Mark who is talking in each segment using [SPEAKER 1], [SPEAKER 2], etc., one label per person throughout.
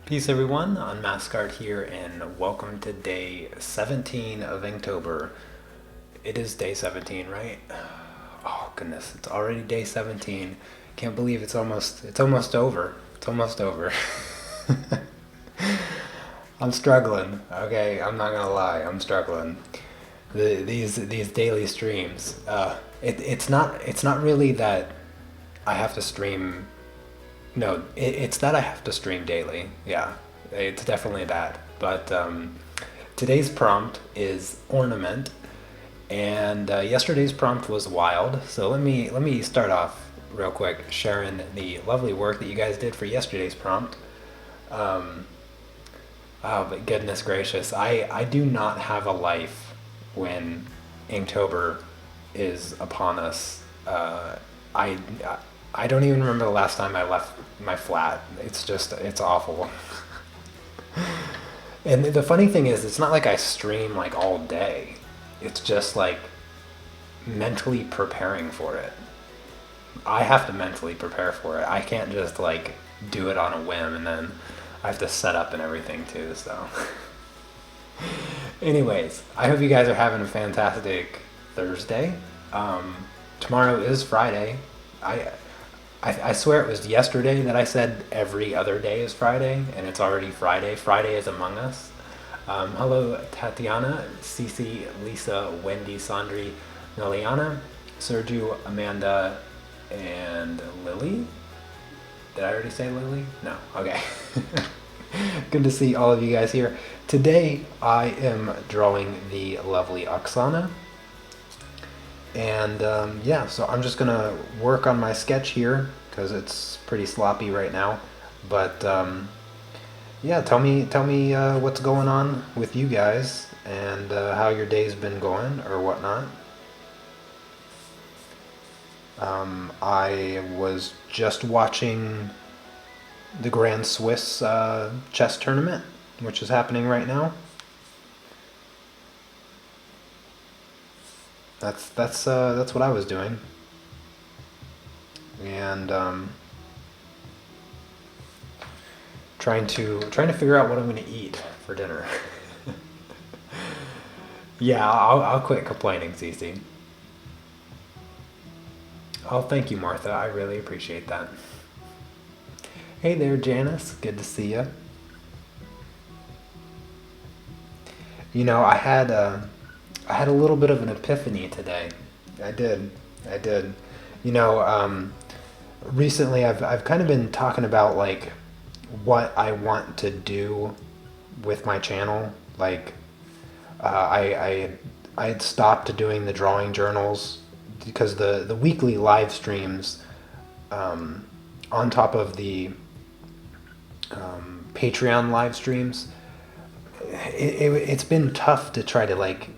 [SPEAKER 1] Peace everyone, Unmask here, and welcome to day 17 of Inktober. It is day 17, right? Oh goodness, it's already day 17. Can't believe it's almost over. It's almost over. I'm struggling. Okay, I'm not gonna lie, I'm struggling. These daily streams. It's not really that I have to stream. No, it's that I have to stream daily. Yeah, it's definitely that. But today's prompt is ornament, and yesterday's prompt was wild. So let me start off real quick, sharing the lovely work that you guys did for yesterday's prompt. Um, oh, but goodness gracious, I do not have a life when Inktober is upon us. I I don't even remember the last time I left my flat. It's awful. And the funny thing is, it's not like I stream like all day. It's just like mentally preparing for it. I have to mentally prepare for it. I can't just like do it on a whim and then I have to set up and everything too, so. Anyways, I hope you guys are having a fantastic Thursday. Um, Tomorrow is Friday. I, I swear it was yesterday that I said every other day is Friday, and it's already Friday. Friday is among us. Hello, Tatiana, Cece, Lisa, Wendy, Sandri, Liliana, Sergio, Amanda, and Lily. Did I already say Lily? No. Okay. Good to see all of you guys here. Today I am drawing the lovely Oksana. And yeah, so I'm just gonna work on my sketch here because it's pretty sloppy right now. But yeah, tell me what's going on with you guys and how your day's been going or whatnot. I was just watching the Grand Swiss chess tournament, which is happening right now. That's what I was doing, and trying to figure out what I'm gonna eat for dinner. Yeah, I'll quit complaining, Cece. Oh, thank you, Martha. I really appreciate that. Hey there, Janice. Good to see you. You know, I had a little bit of an epiphany today. I did. I did. You know, recently I've kind of been talking about like what I want to do with my channel. Like, I had stopped doing the drawing journals because the weekly live streams, on top of the Patreon live streams, it's been tough to try to like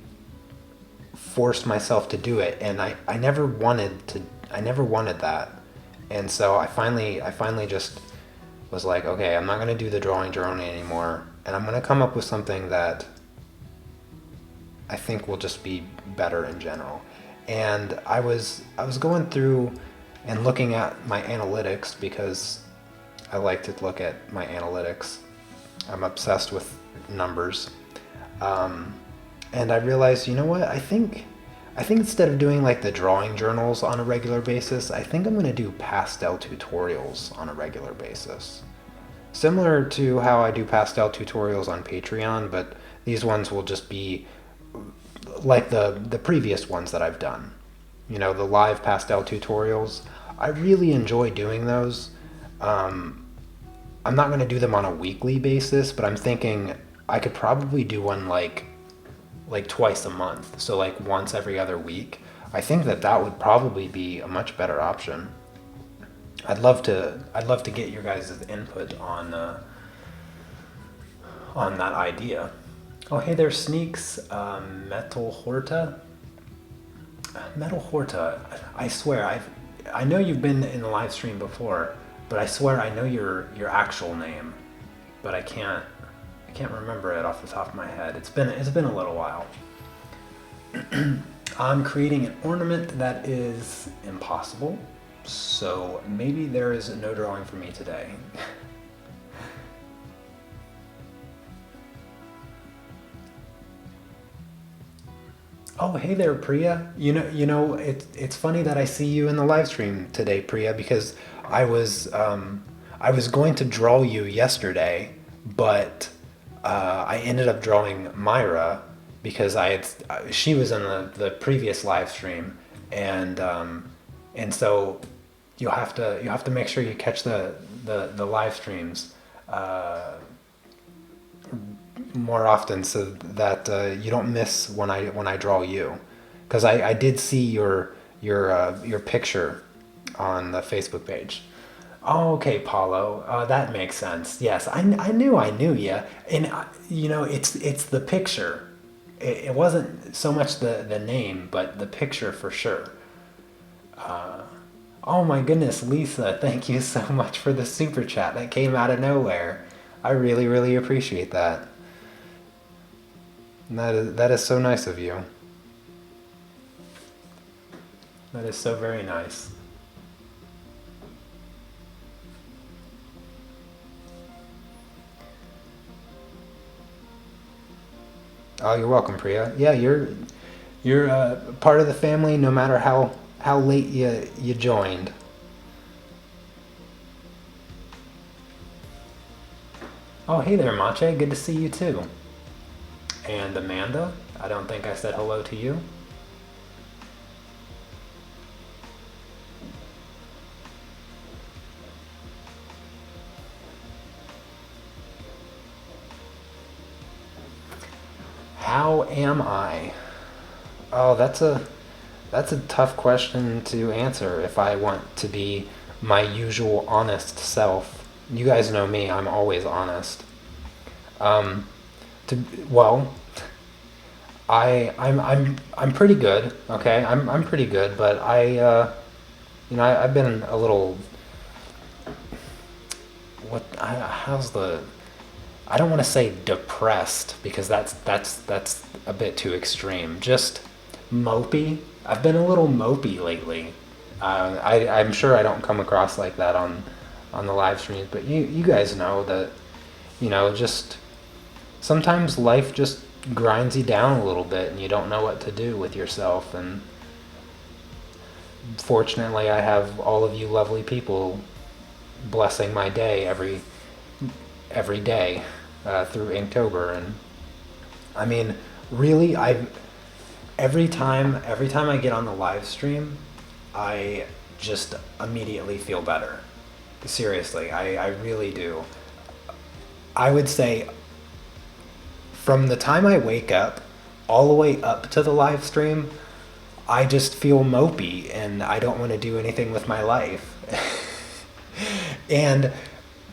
[SPEAKER 1] force myself to do it, and I never wanted to. I never wanted that, and so I finally just was like, okay, I'm not gonna do the drawing journal anymore, and I'm gonna come up with something that I think will just be better in general. And I was going through and looking at my analytics because I like to look at my analytics. I'm obsessed with numbers. And I realized, you know what? I think instead of doing like the drawing journals on a regular basis, I think I'm going to do pastel tutorials on a regular basis. Similar to how I do pastel tutorials on Patreon, but these ones will just be like the previous ones that I've done. You know, the live pastel tutorials. I really enjoy doing those. I'm not going to do them on a weekly basis, but I'm thinking I could probably do one like twice a month, so like once every other week. I think that would probably be a much better option. I'd love to get your guys' input on that idea. Oh, hey there, Sneaks. Metal Horta. I swear I know you've been in the live stream before, but I swear I know your actual name, but I can't remember it off the top of my head. It's been a little while. I'm creating an ornament that is impossible, so maybe there is no drawing for me today. Oh, hey there, Priya. It's funny that I see you in the live stream today, Priya, because I was I was going to draw you yesterday, but I ended up drawing Myra because she was in the previous live stream, and so you have to make sure you catch the live streams more often so that you don't miss when I draw you, because I did see your picture on the Facebook page. Oh, okay, Paulo, that makes sense. Yes, I knew you, and it's the picture. It wasn't so much the name, but the picture for sure. Oh my goodness, Lisa, thank you so much for the super chat that came out of nowhere. I really, really appreciate that. That is so nice of you. That is so very nice. Oh, you're welcome, Priya. Yeah, you're part of the family, no matter how late you joined. Oh, hey there, Mache. Good to see you too. And Amanda, I don't think I said hello to you. How am I? Oh, that's a tough question to answer if I want to be my usual honest self. You guys know me, I'm always honest. Um, to well, I'm pretty good. Okay, I'm pretty good, but I've been a little how's the I don't want to say depressed because that's a bit too extreme. Just mopey. I've been a little mopey lately. I'm sure I don't come across like that on the live streams, but you guys know that just sometimes life just grinds you down a little bit and you don't know what to do with yourself. And fortunately, I have all of you lovely people blessing my day every day through Inktober. And I mean, really, every time I get on the live stream, I just immediately feel better. Seriously, I really do. I would say from the time I wake up all the way up to the live stream, I just feel mopey and I don't want to do anything with my life. And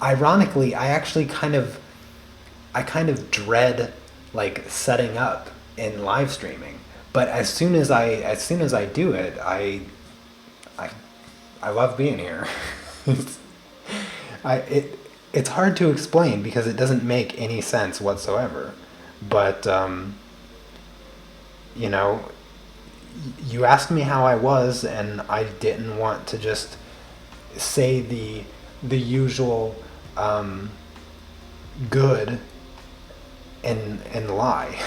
[SPEAKER 1] ironically, I kind of dread like setting up in live streaming. But as soon as I do it, I I love being here. it's, it's hard to explain because it doesn't make any sense whatsoever. But you know, you asked me how I was, and I didn't want to just say the usual good and lie.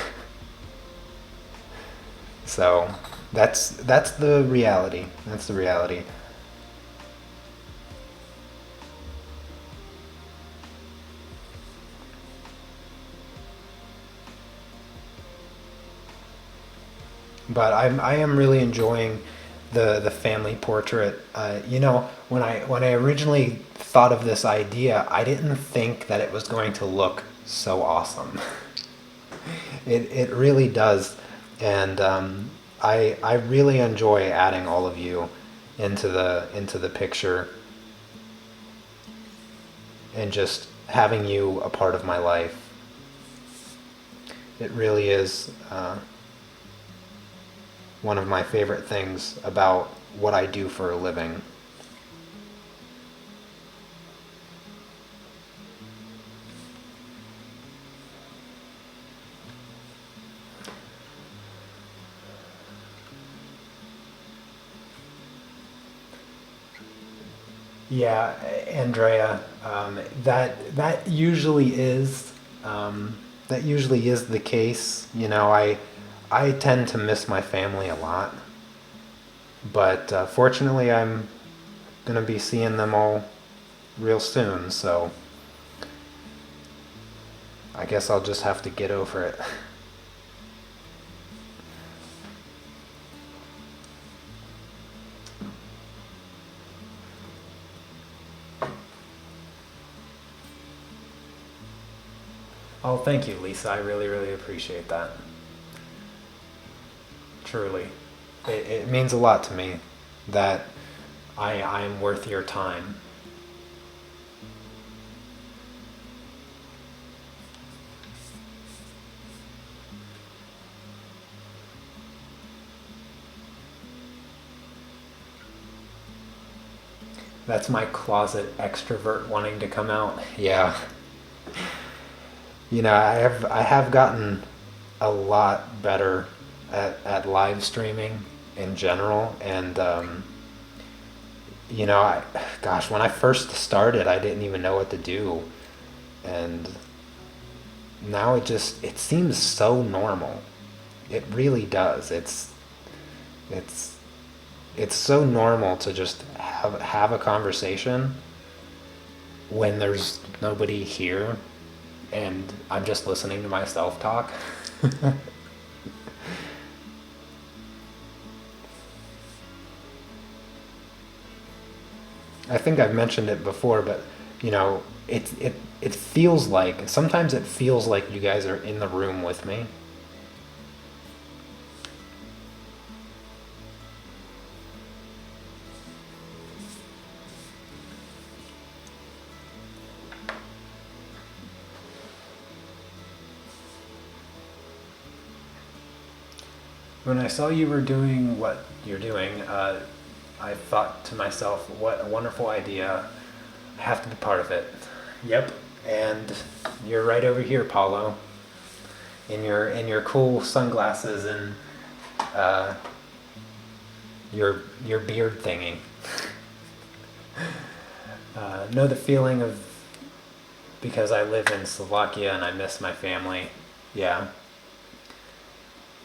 [SPEAKER 1] So that's the reality. That's the reality. But I am really enjoying the family portrait. When I originally thought of this idea, I didn't think that it was going to look so awesome. It really does, and I really enjoy adding all of you into the picture and just having you a part of my life. It really is. One of my favorite things about what I do for a living. Yeah, Andrea, that usually is the case. I tend to miss my family a lot, but fortunately I'm gonna be seeing them all real soon, so I guess I'll just have to get over it. Oh, thank you, Lisa. I really, really appreciate that. Truly. It means a lot to me that I am worth your time. That's my closet extrovert wanting to come out. Yeah. I have gotten a lot better at live streaming in general, and gosh, when I first started, I didn't even know what to do, and now it seems so normal. It really does. It's it's so normal to just have a conversation when there's nobody here and I'm just listening to myself talk. I think I've mentioned it before, but it feels like sometimes it feels like you guys are in the room with me. When I saw you were doing what you're doing, I thought to myself, what a wonderful idea. I have to be part of it. Yep. And you're right over here, Paulo, in your cool sunglasses and uh, your beard thingy. Know the feeling of because I live in Slovakia and I miss my family. Yeah.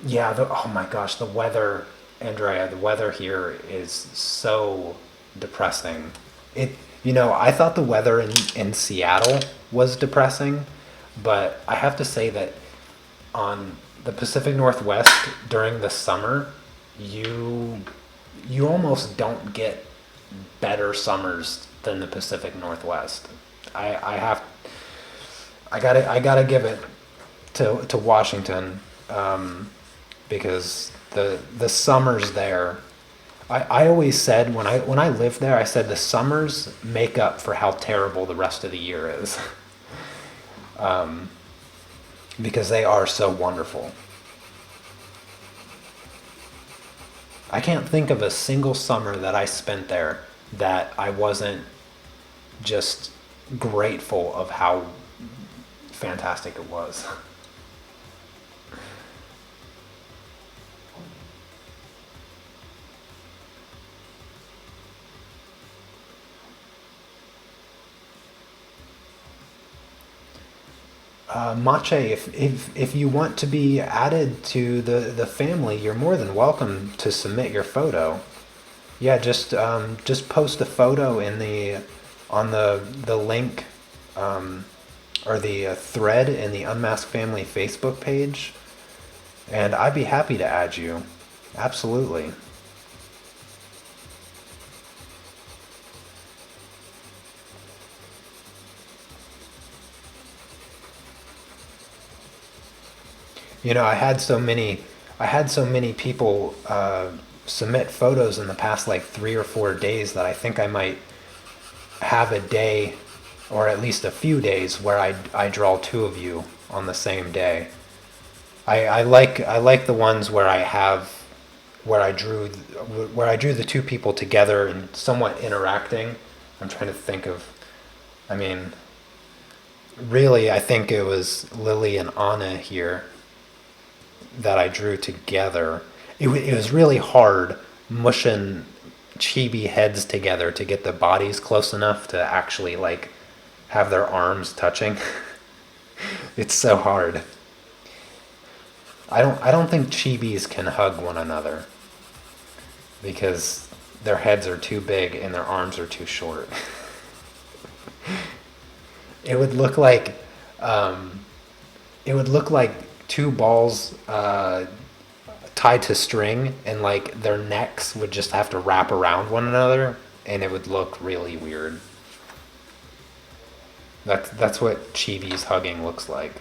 [SPEAKER 1] Yeah, oh my gosh, the weather, Andrea, the weather here is so depressing. I thought the weather in Seattle was depressing, but I have to say that on the Pacific Northwest during the summer, you you almost don't get better summers than the Pacific Northwest. I have I gotta give it to Washington. Because the summers there, I always said when I lived there, I said the summers make up for how terrible the rest of the year is. um, because they are so wonderful. I can't think of a single summer that I spent there that I wasn't just grateful of how fantastic it was. Mache, if you want to be added to the family, you're more than welcome to submit your photo. Yeah, just post a photo in the on the link or the thread in the Unmasked Family Facebook page, and I'd be happy to add you. Absolutely. I had so many people submit photos in the past like 3 or 4 days that I think I might have a day, or at least a few days, where I draw two of you on the same day. I like the ones where I drew the two people together and somewhat interacting. I'm trying to think of. I mean, really, I think it was Lily and Anna here that I drew together. It was really hard mushing chibi heads together to get the bodies close enough to actually like have their arms touching. It's so hard. I don't think chibis can hug one another because their heads are too big and their arms are too short. It would look like um, it would look like two balls tied to string, and like their necks would just have to wrap around one another, and it would look really weird. That's what chibi's hugging looks like.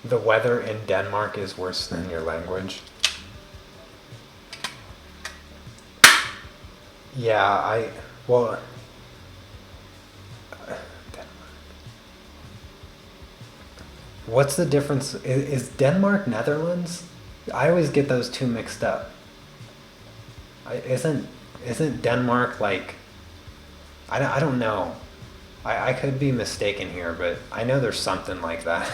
[SPEAKER 1] The weather in Denmark is worse than your language. Yeah, well, what's the difference? Is Denmark Netherlands? I always get those two mixed up. Isn't Denmark like, I don't know. I could be mistaken here, but I know there's something like that.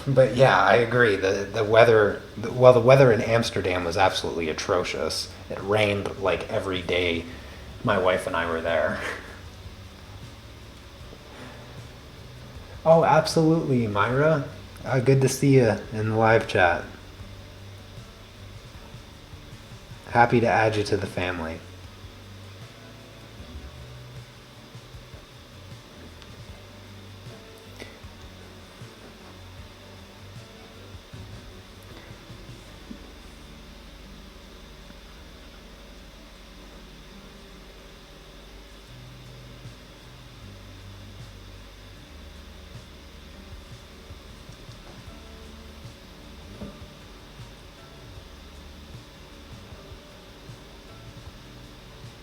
[SPEAKER 1] But yeah, I agree. The weather, well, the weather in Amsterdam was absolutely atrocious. It rained like every day my wife and I were there. Oh, absolutely, Myra. Good to see you in the live chat. Happy to add you to the family.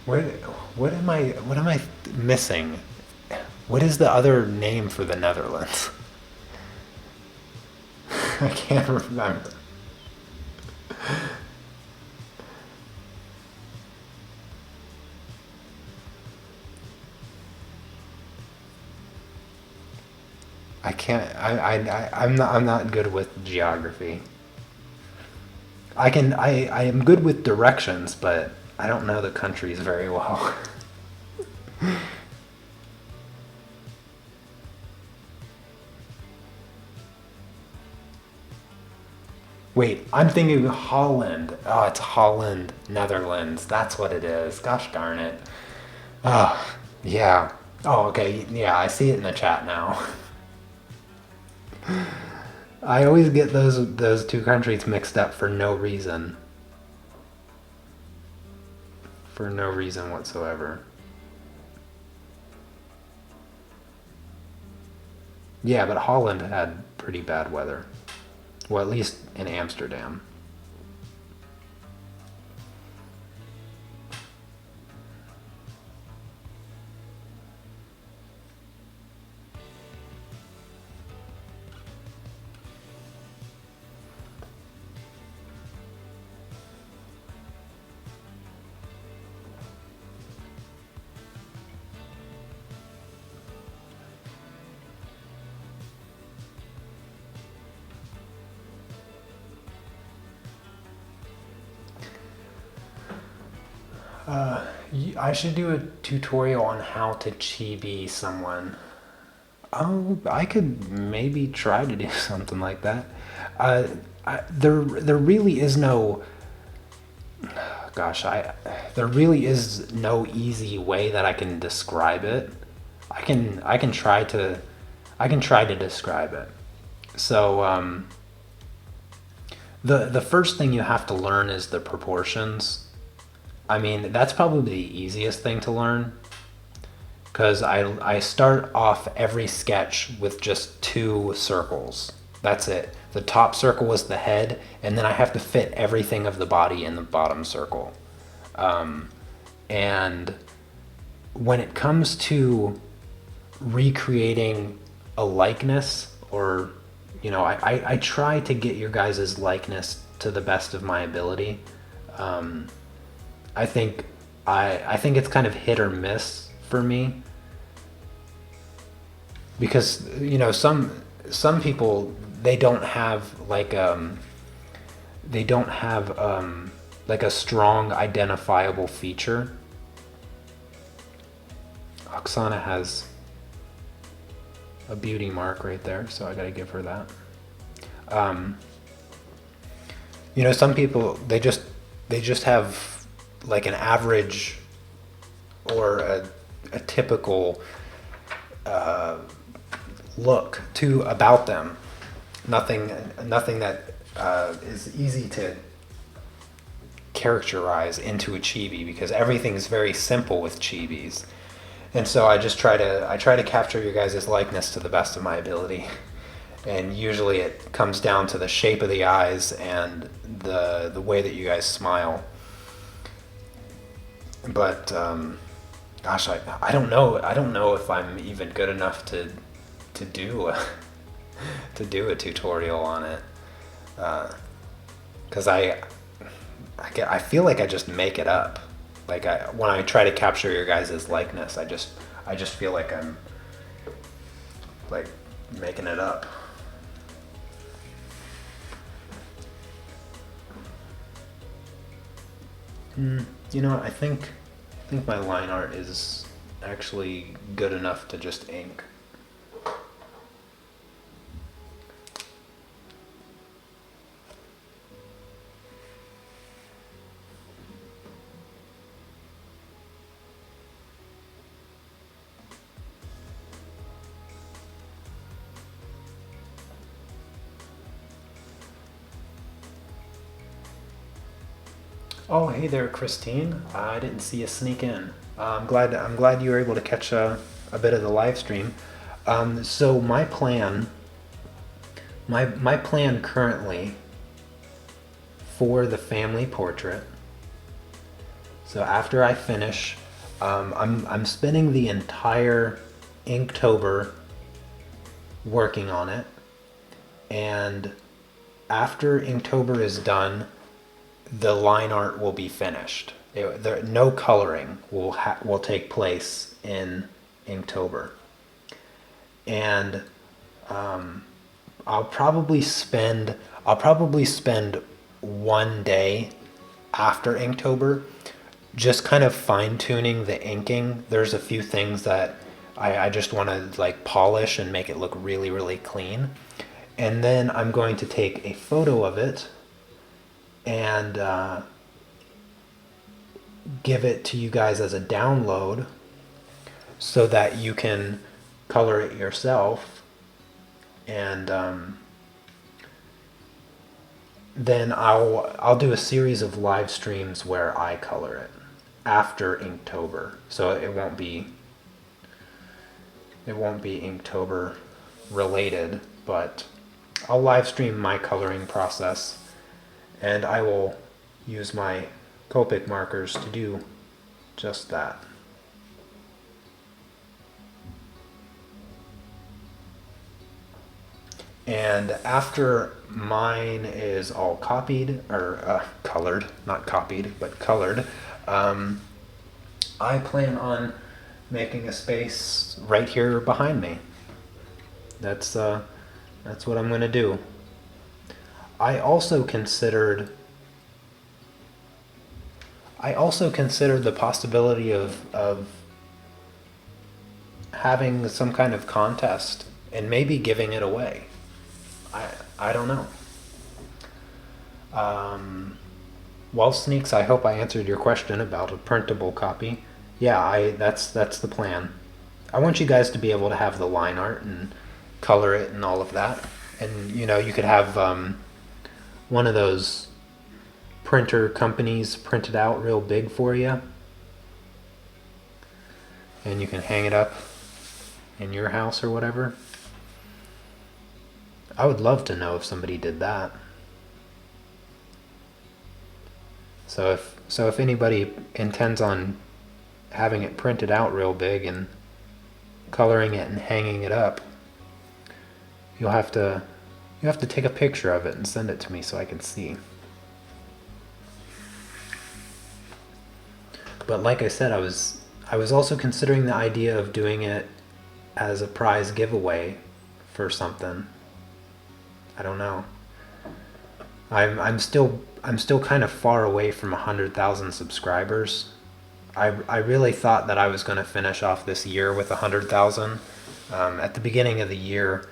[SPEAKER 1] What what am I missing? What is the other name for the Netherlands? I can't remember. I can't. I'm not good with geography. I am good with directions, but I don't know the countries very well. Wait, I'm thinking Holland. Oh, it's Holland, Netherlands. That's what it is. Gosh darn it. Oh, yeah. Oh, okay. Yeah, I see it in the chat now. I always get those two countries mixed up for no reason. For no reason whatsoever. Yeah, but Holland had pretty bad weather. Well, at least in Amsterdam. I should do a tutorial on how to chibi someone. Oh, I could maybe try to do something like that. Uh, there really is no, gosh, there really is no easy way that I can describe it. I can try to describe it. So the first thing you have to learn is the proportions. I mean, that's probably the easiest thing to learn because I start off every sketch with just two circles. That's it. The top circle is the head, and then I have to fit everything of the body in the bottom circle. And when it comes to recreating a likeness, or I try to get your guys' likeness to the best of my ability. I think I think it's kind of hit or miss for me. because some people, they don't have like a strong identifiable feature. Oksana has a beauty mark right there, so I gotta give her that. Some people, they just have like an average or a typical look to about them. Nothing that is easy to characterize into a chibi, because everything is very simple with chibis. And so I try to capture your guys' likeness to the best of my ability. And usually it comes down to the shape of the eyes and the way that you guys smile. But gosh, I don't know if I'm even good enough to do a tutorial on it, because I feel like I just make it up. Like when I try to capture your guys' likeness, I just feel like I'm like making it up. I think my line art is actually good enough to just ink. Oh, hey there, Christine. I didn't see you sneak in. I'm glad you were able to catch a bit of the live stream. So my plan currently for the family portrait. So after I finish, I'm spending the entire Inktober working on it, and after Inktober is done, the line art will be finished. No coloring will take place in Inktober, and I'll probably spend 1 day after Inktober just kind of fine tuning the inking. There's a few things that I just want to like polish and make it look really, really clean, and then I'm going to take a photo of it and give it to you guys as a download so that you can color it yourself, and then I'll do a series of live streams where I color it after Inktober, so it won't be Inktober related, but I'll live stream my coloring process, and I will use my Copic markers to do just that. And after mine is all copied, or colored, not copied, but colored, I plan on making a space right here behind me. That's what I'm gonna do. I also considered the possibility of having some kind of contest and maybe giving it away. I don't know. Well, Sneaks, I hope I answered your question about a printable copy. Yeah, that's the plan. I want you guys to be able to have the line art and color it and all of that. And you could have one of those printer companies print it out real big for you, and you can hang it up in your house or whatever. I would love to know if somebody did that. So if anybody intends on having it printed out real big and coloring it and hanging it up, you have to take a picture of it and send it to me so I can see. But like I said, I was also considering the idea of doing it as a prize giveaway for something. I don't know. I'm still kind of far away from 100,000 subscribers. I really thought that I was going to finish off this year with 100,000. At the beginning of the year,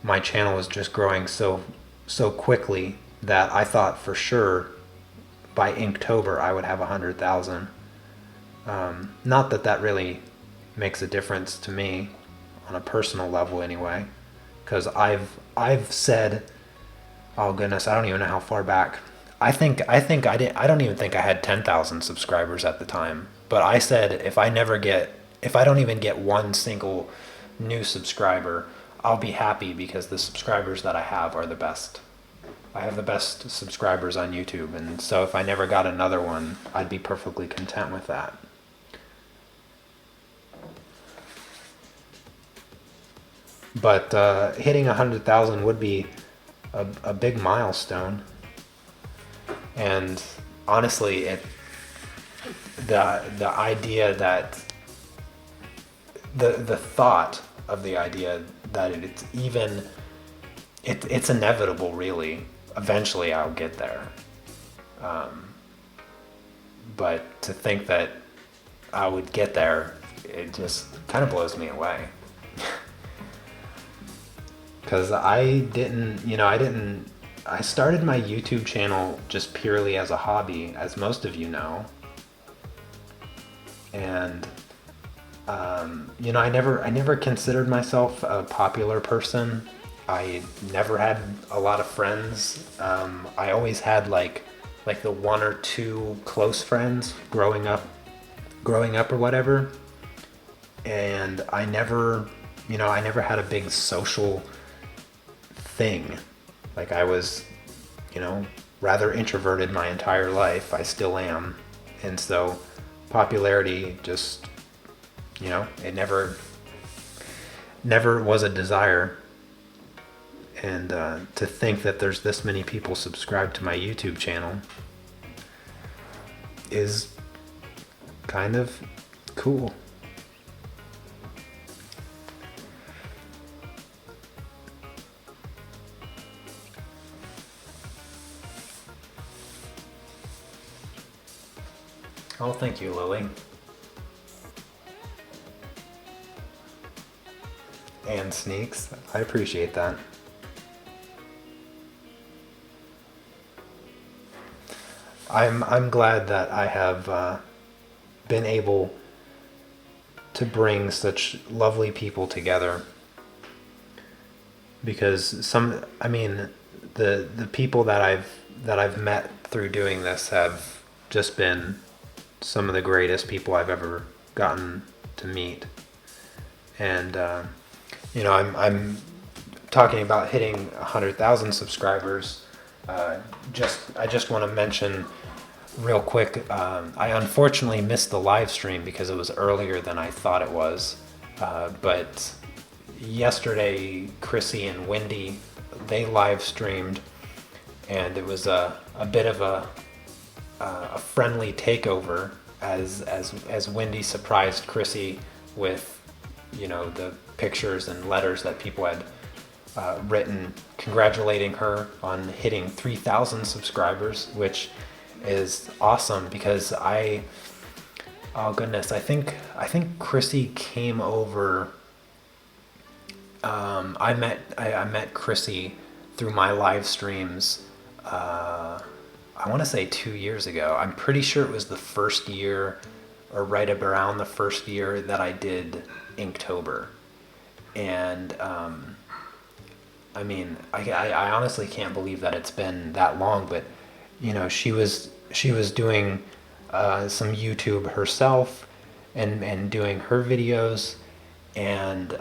[SPEAKER 1] my channel was just growing so quickly that I thought for sure by Inktober I would have 100,000. Not that that really makes a difference to me on a personal level anyway, because I've said, oh goodness, I don't even know how far back. I don't even think I had 10,000 subscribers at the time. But I said if I don't even get one single new subscriber, I'll be happy because the subscribers that I have are the best. I have the best subscribers on YouTube, and so if I never got another one, I'd be perfectly content with that. But hitting 100,000 would be a big milestone. And honestly, the idea that the thought of the idea that it's inevitable, really. Eventually, I'll get there. But to think that I would get there, it just kind of blows me away. Because I started my YouTube channel just purely as a hobby, as most of you know. And, I never considered myself a popular person. I never had a lot of friends. I always had like the one or two close friends growing up or whatever. And I never had a big social thing. Like I was, rather introverted my entire life. I still am. And so popularity just, it never was a desire. And to think that there's this many people subscribed to my YouTube channel is kind of cool. Oh, thank you, Lily. And Sneaks, I appreciate that. I'm glad that I have been able to bring such lovely people together, because the people that I've met through doing this have just been some of the greatest people I've ever gotten to meet. And I'm talking about hitting 100,000 subscribers. I just want to mention real quick, I unfortunately missed the live stream because it was earlier than I thought it was. But yesterday, Chrissy and Wendy, they live streamed, and it was a bit of a friendly takeover as Wendy surprised Chrissy with, the pictures and letters that people had written congratulating her on hitting 3,000 subscribers, which is awesome because I think Chrissy came over. I met Chrissy through my live streams. I want to say 2 years ago. I'm pretty sure it was the first year, or right around the first year that I did Inktober. And I honestly can't believe that it's been that long, but she was doing some YouTube herself and doing her videos, and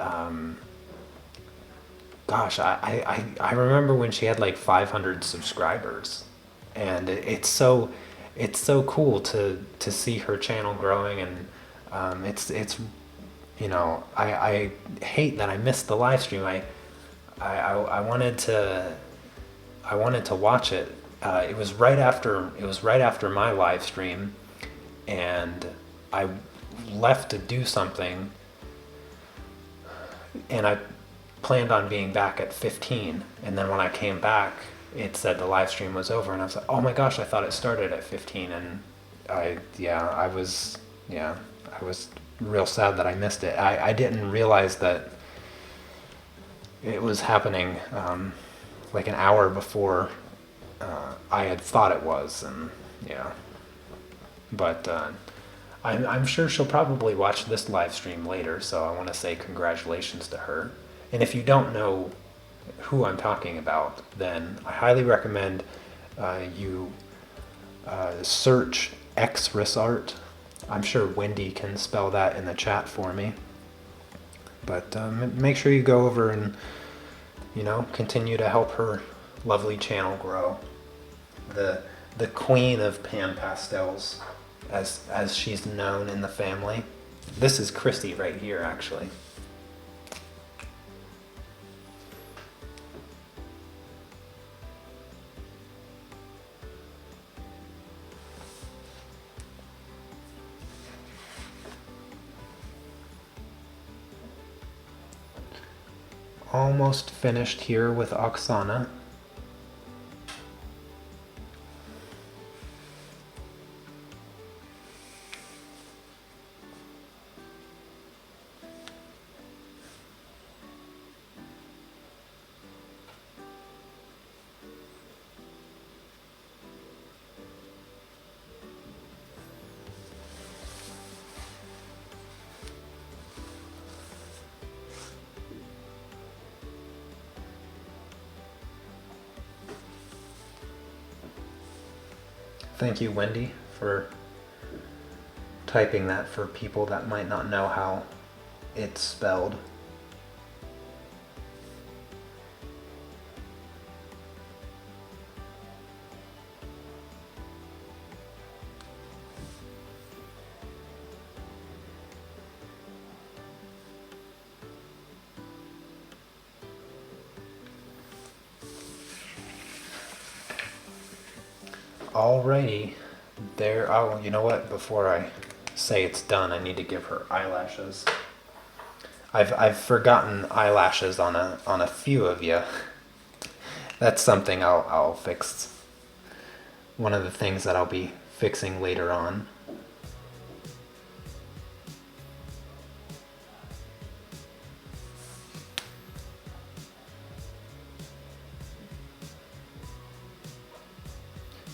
[SPEAKER 1] gosh, I remember when she had like 500 subscribers, and it's so cool to see her channel growing, and it's I hate that I missed the live stream. I wanted to watch it. It was right after my live stream, and I left to do something. and I planned on being back at 15. And then when I came back, it said the live stream was over, and I was like, oh my gosh, I thought it started at 15. And I was real sad that I missed it. I didn't realize that it was happening like an hour before I had thought it was, and yeah. But I'm sure she'll probably watch this live stream later, so I want to say congratulations to her. And if you don't know who I'm talking about, then I highly recommend you search Xrisart. I'm sure Wendy can spell that in the chat for me. But make sure you go over and, continue to help her lovely channel grow. The queen of pan pastels, as she's known in the family. This is Chrissy right here, actually. Almost finished here with Oksana. Thank you, Wendy, for typing that for people that might not know how it's spelled. Alrighty, there. Oh, you know what? Before I say it's done, I need to give her eyelashes. I've forgotten eyelashes on a few of you. That's something I'll fix. One of the things that I'll be fixing later on.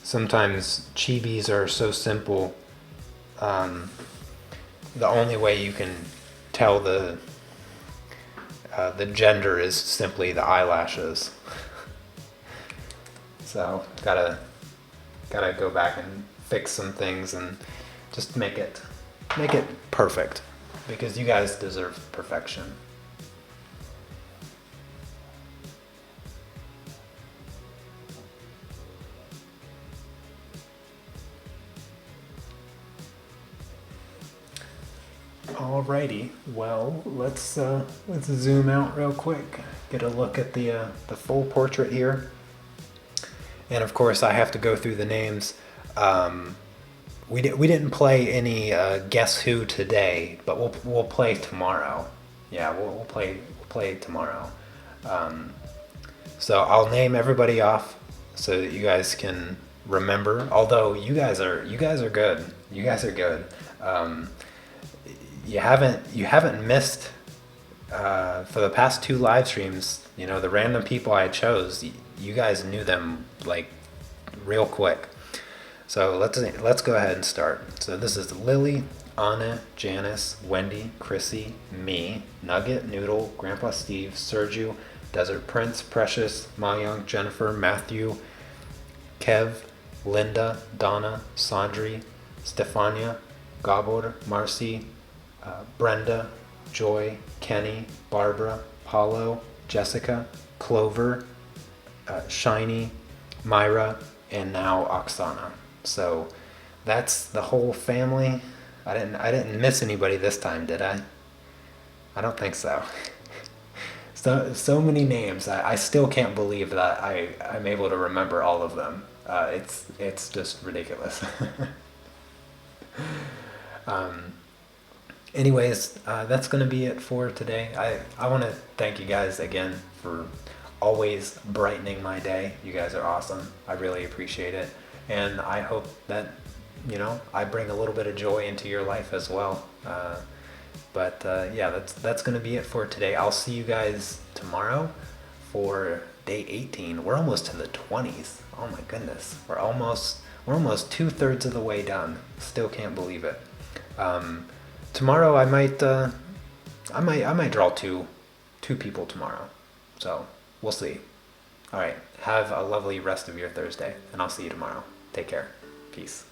[SPEAKER 1] Sometimes chibis are so simple. The only way you can tell the gender is simply the eyelashes. So gotta go back and fix some things and just make it perfect, because you guys deserve perfection. Alrighty, well, let's zoom out real quick, get a look at the full portrait here. And of course, I have to go through the names. We didn't play any Guess Who today, but we'll play tomorrow. Yeah, we'll play tomorrow. So I'll name everybody off so that you guys can remember. Although you guys are good. You guys are good. You haven't missed for the past 2 live streams. The random people I chose, you guys knew them like real quick. So let's go ahead and start. So this is Lily, Anna, Janice, Wendy, Chrissy, me, Nugget, Noodle, Grandpa Steve, Sergio, Desert Prince, Precious, Mayung, Jennifer, Matthew, Kev, Linda, Donna, Sandri, Stefania, Gabor, Marcy, Brenda, Joy, Kenny, Barbara, Paulo, Jessica, Clover, Shiny, Myra, and now Oksana. So that's the whole family. I didn't miss anybody this time, did I? I don't think so. So many names. I still can't believe that I'm able to remember all of them. It's just ridiculous. anyways, that's going to be it for today. I want to thank you guys again for always brightening my day. You guys are awesome. I really appreciate it. And I hope that, I bring a little bit of joy into your life as well. But yeah, that's going to be it for today. I'll see you guys tomorrow for day 18. We're almost to the 20s. Oh my goodness. We're almost 2/3 of the way done. Still can't believe it. Tomorrow I might draw two people tomorrow. So we'll see. All right. Have a lovely rest of your Thursday, and I'll see you tomorrow. Take care. Peace.